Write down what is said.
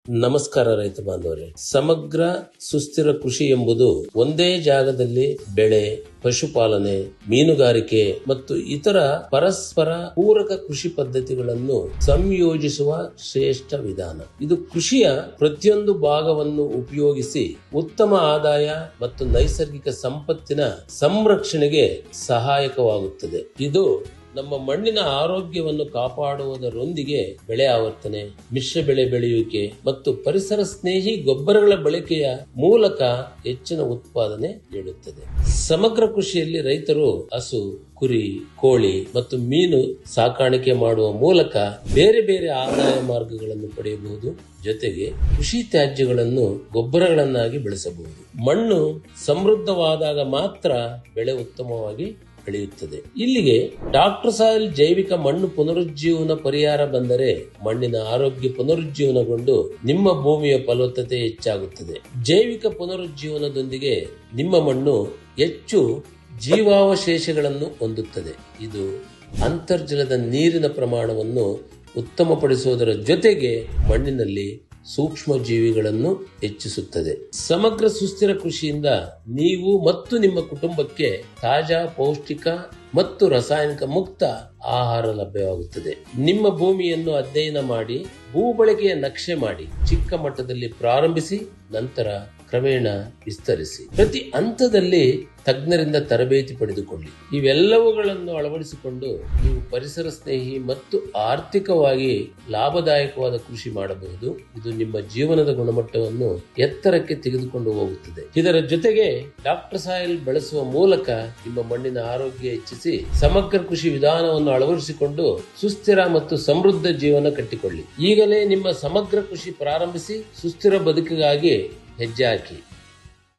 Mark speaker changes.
Speaker 1: ನಮಸ್ಕಾರ ರೈತ ಬಾಂಧವರೇ. ಸಮಗ್ರ ಸುಸ್ಥಿರ ಕೃಷಿ ಎಂಬುದು ಒಂದೇ ಜಾಗದಲ್ಲಿ ಬೆಳೆ, ಪಶುಪಾಲನೆ, ಮೀನುಗಾರಿಕೆ ಮತ್ತು ಇತರ ಪರಸ್ಪರ ಪೂರಕ ಕೃಷಿ ಪದ್ಧತಿಗಳನ್ನು ಸಂಯೋಜಿಸುವ ಶ್ರೇಷ್ಠ ವಿಧಾನ. ಇದು ಕೃಷಿಯ ಪ್ರತಿಯೊಂದು ಭಾಗವನ್ನು ಉಪಯೋಗಿಸಿ ಉತ್ತಮ ಆದಾಯ ಮತ್ತು ನೈಸರ್ಗಿಕ ಸಂಪತ್ತಿನ ಸಂರಕ್ಷಣೆಗೆ ಸಹಾಯಕವಾಗುತ್ತದೆ. ಇದು ನಮ್ಮ ಮಣ್ಣಿನ ಆರೋಗ್ಯವನ್ನು ಕಾಪಾಡುವುದರೊಂದಿಗೆ ಬೆಳೆ ಆವರ್ತನೆ, ಮಿಶ್ರ ಬೆಳೆ ಬೆಳೆಯುವಿಕೆ ಮತ್ತು ಪರಿಸರ ಸ್ನೇಹಿ ಗೊಬ್ಬರಗಳ ಬಳಕೆಯ ಮೂಲಕ ಹೆಚ್ಚಿನ ಉತ್ಪಾದನೆ ನೀಡುತ್ತದೆ. ಸಮಗ್ರ ಕೃಷಿಯಲ್ಲಿ ರೈತರು ಹಸು, ಕುರಿ, ಕೋಳಿ ಮತ್ತು ಮೀನು ಸಾಕಾಣಿಕೆ ಮಾಡುವ ಮೂಲಕ ಬೇರೆ ಬೇರೆ ಆದಾಯ ಮಾರ್ಗಗಳನ್ನು ಪಡೆಯಬಹುದು. ಜೊತೆಗೆ ಕೃಷಿ ತ್ಯಾಜ್ಯಗಳನ್ನು ಗೊಬ್ಬರಗಳನ್ನಾಗಿ ಬೆಳೆಸಬಹುದು. ಮಣ್ಣು ಸಮೃದ್ಧವಾದಾಗ ಮಾತ್ರ ಬೆಳೆ ಉತ್ತಮವಾಗಿ ಬೆಳೆಯುತ್ತದೆ. ಇಲ್ಲಿಗೆ ಡಾಕ್ಟರ್ ಸಾಯಿಲ್ ಜೈವಿಕ ಮಣ್ಣು ಪುನರುಜ್ಜೀವನ ಪರಿಹಾರ ಬಂದರೆ ಮಣ್ಣಿನ ಆರೋಗ್ಯ ಪುನರುಜ್ಜೀವನಗೊಂಡು ನಿಮ್ಮ ಭೂಮಿಯ ಫಲವತ್ತತೆ ಹೆಚ್ಚಾಗುತ್ತದೆ. ಜೈವಿಕ ಪುನರುಜ್ಜೀವನದೊಂದಿಗೆ ನಿಮ್ಮ ಮಣ್ಣು ಹೆಚ್ಚು ಜೀವಾವಶೇಷಗಳನ್ನು ಹೊಂದುತ್ತದೆ. ಇದು ಅಂತರ್ಜಲದ ನೀರಿನ ಪ್ರಮಾಣವನ್ನು ಉತ್ತಮಪಡಿಸುವುದರ ಜೊತೆಗೆ ಮಣ್ಣಿನಲ್ಲಿ ಸೂಕ್ಷ್ಮ ಜೀವಿಗಳನ್ನು ಹೆಚ್ಚಿಸುತ್ತದೆ. ಸಮಗ್ರ ಸುಸ್ಥಿರ ಕೃಷಿಯಿಂದ ನೀವು ಮತ್ತು ನಿಮ್ಮ ಕುಟುಂಬಕ್ಕೆ ತಾಜಾ, ಪೌಷ್ಟಿಕ ಮತ್ತು ರಾಸಾಯನಿಕ ಮುಕ್ತ ಆಹಾರ ಲಭ್ಯವಾಗುತ್ತದೆ. ನಿಮ್ಮ ಭೂಮಿಯನ್ನು ಅಧ್ಯಯನ ಮಾಡಿ, ಭೂ ಬಳಕೆಯ ನಕ್ಷೆ ಮಾಡಿ, ಚಿಕ್ಕ ಮಟ್ಟದಲ್ಲಿ ಪ್ರಾರಂಭಿಸಿ, ನಂತರ ಕ್ರಮೇಣ ವಿಸ್ತರಿಸಿ. ಪ್ರತಿ ಹಂತದಲ್ಲಿ ತಜ್ಞರಿಂದ ತರಬೇತಿ ಪಡೆದುಕೊಳ್ಳಿ. ಇವೆಲ್ಲವುಗಳನ್ನು ಅಳವಡಿಸಿಕೊಂಡು ನೀವು ಪರಿಸರ ಸ್ನೇಹಿ ಮತ್ತು ಆರ್ಥಿಕವಾಗಿ ಲಾಭದಾಯಕವಾದ ಕೃಷಿ ಮಾಡಬಹುದು. ಇದು ನಿಮ್ಮ ಜೀವನದ ಗುಣಮಟ್ಟವನ್ನು ಎತ್ತರಕ್ಕೆ ತೆಗೆದುಕೊಂಡು ಹೋಗುತ್ತದೆ. ಇದರ ಜೊತೆಗೆ ಡಾಕ್ಟರ್ ಸಾಯಿಲ್ ಬಳಸುವ ಮೂಲಕ ನಿಮ್ಮ ಮಣ್ಣಿನ ಆರೋಗ್ಯ ಹೆಚ್ಚಿಸಿ ಸಮಗ್ರ ಕೃಷಿ ವಿಧಾನವನ್ನು ಅಳವಡಿಸಿಕೊಂಡು ಸುಸ್ಥಿರ ಮತ್ತು ಸಮೃದ್ಧ ಜೀವನ ಕಟ್ಟಿಕೊಳ್ಳಿ. ಈಗಲೇ ನಿಮ್ಮ ಸಮಗ್ರ ಕೃಷಿ ಪ್ರಾರಂಭಿಸಿ ಸುಸ್ಥಿರ ಬದುಕಿಗಾಗಿ ಹೆಜ್ಜೆ ಹಾಕಿ.